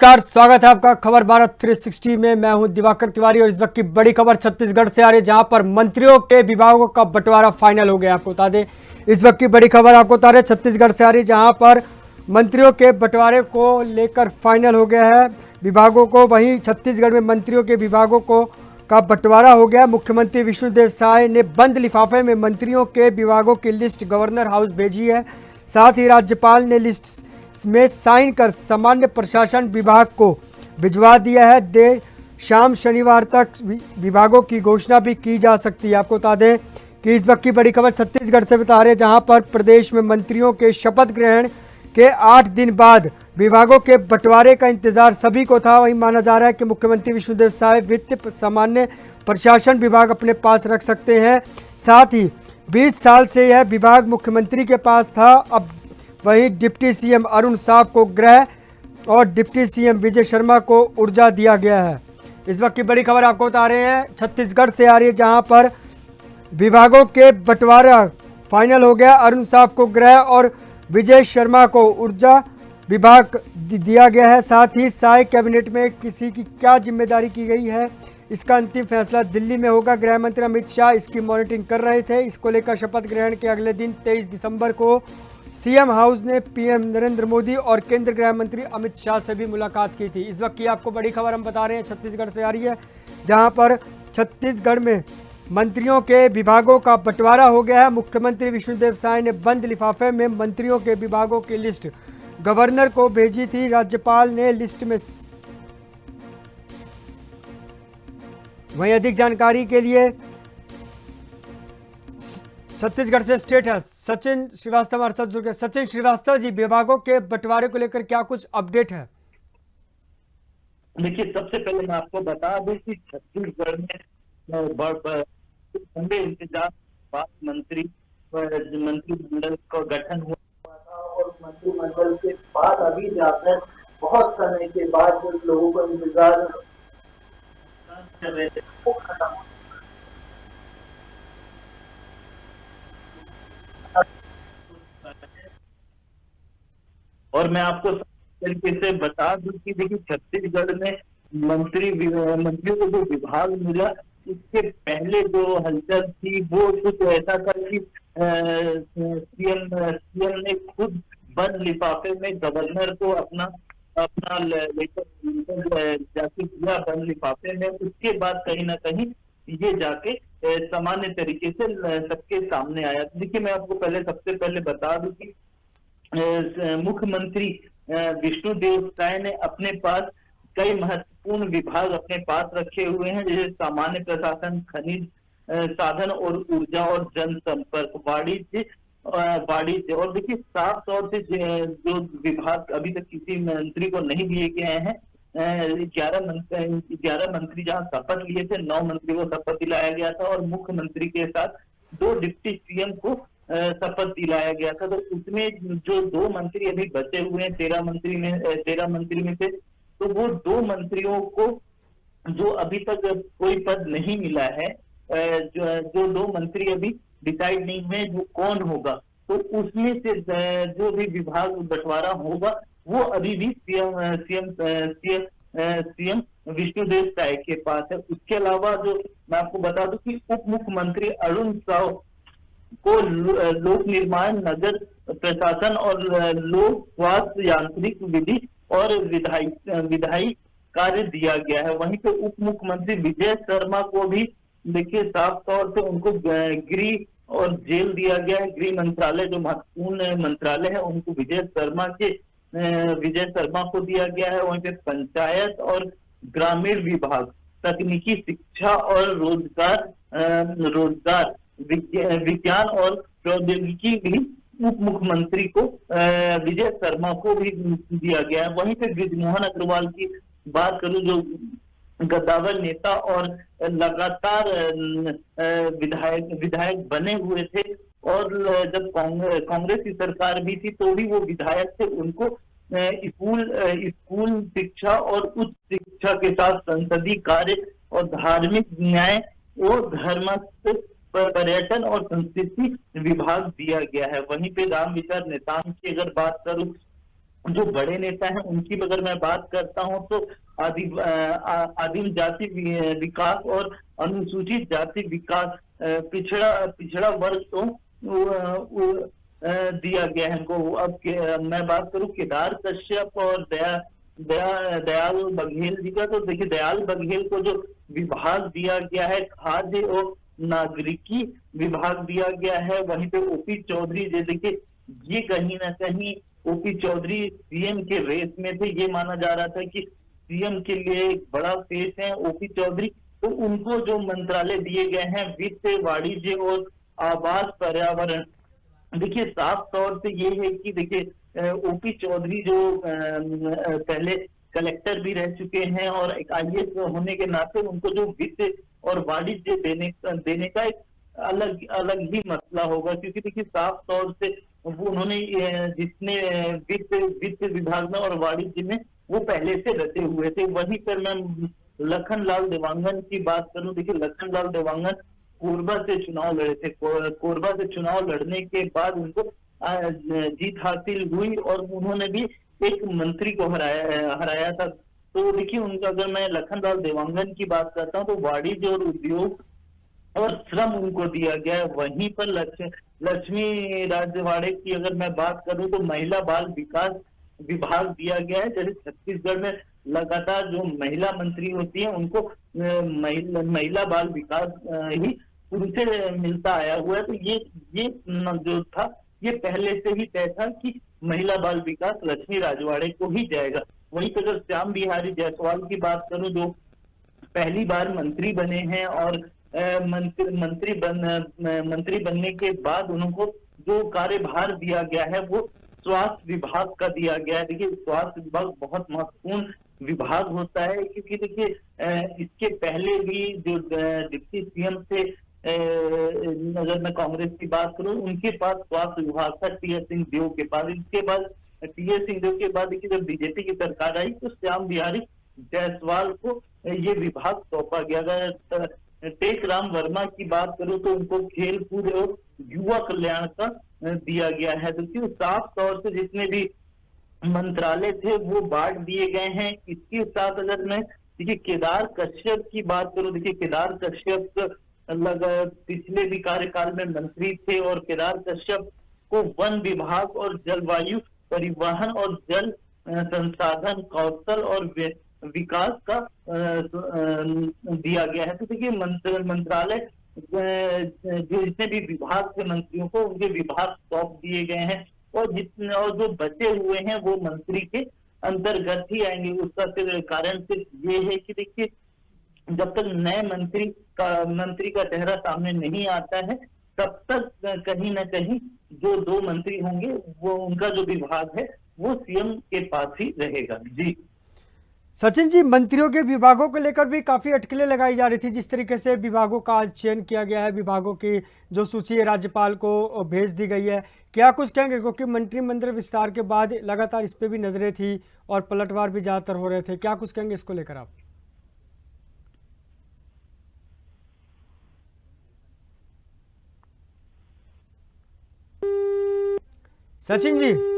नमस्कार, स्वागत है आपका खबर भारत 360 में। मैं हूं दिवाकर तिवारी और इस वक्त की बड़ी खबर छत्तीसगढ़ से आ रही है, जहां पर मंत्रियों के विभागों का बंटवारा फाइनल हो गया। आपको बता दें, इस वक्त की बड़ी खबर आपको बता रहे छत्तीसगढ़ से आ रही है, जहां पर मंत्रियों के बंटवारे को लेकर फाइनल हो गया है विभागों को। वहीं छत्तीसगढ़ में मंत्रियों के विभागों को का बंटवारा हो गया। मुख्यमंत्री विष्णुदेव साय ने बंद लिफाफे में मंत्रियों के विभागों की लिस्ट गवर्नर हाउस भेजी है। साथ ही राज्यपाल ने लिस्ट में साइन कर सामान्य प्रशासन विभाग को भिजवा दिया है। देर शाम शनिवार तक विभागों की घोषणा भी की जा सकती है। आपको बता दें कि इस वक्त की बड़ी खबर छत्तीसगढ़ से बता रहे हैं, जहां पर प्रदेश में मंत्रियों के शपथ ग्रहण के 8 दिन बाद विभागों के बंटवारे का इंतजार सभी को था। वहीं माना जा रहा है कि मुख्यमंत्री विष्णुदेव साय वित्त सामान्य प्रशासन विभाग अपने पास रख सकते हैं। साथ ही 20 साल से यह विभाग मुख्यमंत्री के पास था। अब वहीं डिप्टी सीएम अरुण साव को गृह और डिप्टी सीएम विजय शर्मा को ऊर्जा दिया गया है। इस वक्त की बड़ी खबर आपको बता रहे हैं छत्तीसगढ़ से आ रही है, जहां पर विभागों के बंटवारा फाइनल हो गया। अरुण साव को गृह और विजय शर्मा को ऊर्जा विभाग दिया गया है। साथ ही साय कैबिनेट में किसी की क्या जिम्मेदारी की गई है, इसका अंतिम फैसला दिल्ली में होगा। गृह मंत्री अमित शाह इसकी मॉनिटरिंग कर रहे थे। इसको लेकर शपथ ग्रहण के अगले दिन 23 दिसंबर को सीएम हाउस ने पीएम नरेंद्र मोदी और केंद्रीय गृह मंत्री अमित शाह से भी मुलाकात की थी। इस वक्त की आपको बड़ी खबर हम बता रहे हैं छत्तीसगढ़ से आ रही है, जहां पर छत्तीसगढ़ में मंत्रियों के विभागों का बंटवारा हो गया है। मुख्यमंत्री विष्णुदेव साय ने बंद लिफाफे में मंत्रियों के विभागों की लिस्ट गवर्नर को भेजी थी। राज्यपाल ने लिस्ट में वहीं अधिक जानकारी के लिए छत्तीसगढ़ से स्टेट है सचिन श्रीवास्तव हमारे साथ जुड़ गए। सचिन श्रीवास्तव जी, विभागों के बंटवारे को लेकर क्या कुछ अपडेट है? देखिए, सबसे पहले मैं आपको बता दूं कि छत्तीसगढ़ में लंबे इंतजार बाद मंत्रिमंडल का गठन हुआ था और मंत्रिमंडल के बाद अभी जाकर बहुत समय के बाद जो लोगों को इंतजार कर रहे थे वो खत्म। और मैं आपको तरीके से बता दूं कि देखिए, छत्तीसगढ़ में मंत्रियों को जो विभाग मिला, इसके पहले जो हलचल थी वो कुछ ऐसा था कि सीएम ने खुद बंद लिफाफे में गवर्नर को अपना अपना लेकर जाके दिया बंद लिफाफे में। उसके बाद कहीं ना कहीं ये जाके सामान्य तरीके से सबके सामने आया। देखिए, मैं आपको सबसे पहले बता दूं कि मुख्यमंत्री विष्णुदेव साय ने अपने पास कई महत्वपूर्ण विभाग अपने पास रखे हुए हैं, जैसे सामान्य प्रशासन, खनिज साधन और ऊर्जा और जनसंपर्क, वाणिज्य। और देखिए, साफ तौर से जो विभाग अभी तक किसी मंत्री को नहीं दिए गए हैं, 11 मंत्री जहां शपथ लिए थे, 9 मंत्री को शपथ दिलाया गया था और मुख्यमंत्री के साथ 2 डिप्टी सीएम को शपथ दिलाया गया था। तो उसमें जो 2 मंत्री अभी बचे हुए हैं 13 मंत्री में से, तो वो 2 मंत्रियों को जो अभी तक कोई पद नहीं मिला है, जो 2 मंत्री अभी डिसाइड नहीं हुए जो कौन होगा, तो उसमें से जो भी विभाग बंटवारा होगा वो अभी भी सीएम विष्णुदेव साय के पास है। उसके अलावा जो मैं आपको बता दूं कि उप मुख्यमंत्री अरुण साव को लोक निर्माण, नगर प्रशासन और लोक स्वास्थ्य, यांत्रिक विधि और विधायी कार्य दिया गया है। वहीं पे उप मुख्यमंत्री विजय शर्मा को भी देखिए साफ तौर से उनको गृह और जेल दिया गया है। गृह मंत्रालय जो महत्वपूर्ण मंत्रालय है उनको विजय शर्मा को दिया गया है। वहीं पे पंचायत और ग्रामीण विभाग, तकनीकी शिक्षा और रोजगार, विज्ञान और प्रौद्योगिकी भी उप मुख्यमंत्री को विजय शर्मा को भी दिया गया है। वहीं पे बृजमोहन अग्रवाल की बात करूं, जो गद्दावर नेता और लगातार विधायक बने हुए थे और जब कांग्रेस की सरकार भी थी तो भी वो विधायक थे। उनको स्कूल शिक्षा और उच्च शिक्षा के साथ संसदीय कार्य और धार्मिक न्याय और धर्म, पर्यटन और संस्कृति विभाग दिया गया है। वहीं पे राम विचार नेताम की अगर बात करूं जो बड़े नेता हैं उनकी अगर मैं बात करता हूं तो आदिम जाति विकास और अनुसूचित जाति विकास, पिछड़ा पिछड़ा वर्ग तो दिया गया है इनको। अब मैं बात करूं केदार कश्यप और दयाल बघेल जी का, तो देखिए दयाल बघेल को जो विभाग दिया गया है खाद्य और नागरिकी विभाग दिया गया है। वहीं पे ओपी चौधरी जी देखिए, ये कहीं ना कहीं ओपी चौधरी सीएम के रेस में थे, ये माना जा रहा था कि सीएम के लिए एक बड़ा फेस है ओपी चौधरी। तो उनको जो मंत्रालय दिए गए हैं वित्त, वाणिज्य और आवास पर्यावरण, देखिए साफ तौर से ये है कि देखिए ओपी चौधरी जो पहले कलेक्टर भी रह चुके हैं और एक आईएएस होने के नाते उनको जो वित्त और वाणिज्य देने का एक अलग अलग ही मसला होगा, क्योंकि देखिए साफ तौर से वो उन्होंने जितने वित्त वित्त विभाग में और वाणिज्य में वो पहले से रचे हुए थे। वहीं पर मैं लखन लाल देवांगन की बात करूं, देखिए लखन लाल देवांगन कोरबा से चुनाव लड़े थे। कोरबा से चुनाव लड़ने के बाद उनको जीत हासिल हुई और उन्होंने भी एक मंत्री को हराया था। तो देखिए उनका, अगर मैं लखन लाल देवांगन की बात करता हूँ तो वाणिज्य और उद्योग और श्रम उनको दिया गया है। वहीं पर लक्ष्मी राजवाड़े की अगर मैं बात करूं तो महिला बाल विकास विभाग दिया गया है। जैसे छत्तीसगढ़ में लगातार जो महिला मंत्री होती है उनको महिला बाल विकास ही उनसे मिलता आया हुआ है। तो ये जो था ये पहले से ही तय था कि महिला बाल विकास लक्ष्मी राजवाड़े को ही जाएगा। वहीं पर अगर श्याम बिहारी जायसवाल की बात करूं जो पहली बार मंत्री बने हैं और मंत्री बनने के बाद उनको जो कार्यभार दिया गया है वो स्वास्थ्य विभाग का दिया गया है। देखिए स्वास्थ्य विभाग बहुत महत्वपूर्ण विभाग होता है, क्योंकि देखिए इसके पहले भी जो डिप्टी सीएम थे, अगर मैं कांग्रेस की बात करूं उनके पास स्वास्थ्य विभाग था टीएस सिंहदेव के पास। इसके बाद टीएस सिंहदेव के बाद देखिए जब बीजेपी की सरकार आई तो श्याम बिहारी जायसवाल को ये विभाग सौंपा गया। अगर टेक राम वर्मा की बात करूं तो उनको खेल कूद और युवा कल्याण का दिया गया है। तो साफ तौर से जितने भी मंत्रालय थे वो बांट दिए गए हैं। इसके साथ अगर मैं देखिए केदार कश्यप की बात करूं, देखिए केदार कश्यप पिछले भी कार्यकाल में मंत्री थे और केदार कश्यप को वन विभाग और जलवायु परिवहन और जल संसाधन कौशल और विकास का दिया गया है। तो देखिए मंत्रालय जितने भी विभाग के मंत्रियों को उनके विभाग सौंप दिए गए हैं और जितने और जो बचे हुए हैं वो मंत्री के अंतर्गत ही आएंगे। उसका कारण सिर्फ ये है कि देखिए जब तक नए मंत्री का चेहरा सामने नहीं आता है तब तक कहीं ना कहीं जो दो मंत्री होंगे वो उनका जो विभाग है वो सीएम के पास ही रहेगा। जी सचिन जी, मंत्रियों के विभागों को लेकर भी काफ़ी अटकलें लगाई जा रही थी। जिस तरीके से विभागों का आज चयन किया गया है, विभागों की जो सूची है राज्यपाल को भेज दी गई है, क्या कुछ कहेंगे? क्योंकि मंत्रिमंडल विस्तार के बाद लगातार इस पे भी नजरें थी और पलटवार भी ज़्यादातर हो रहे थे, क्या कुछ कहेंगे इसको लेकर आप? सचिन जी।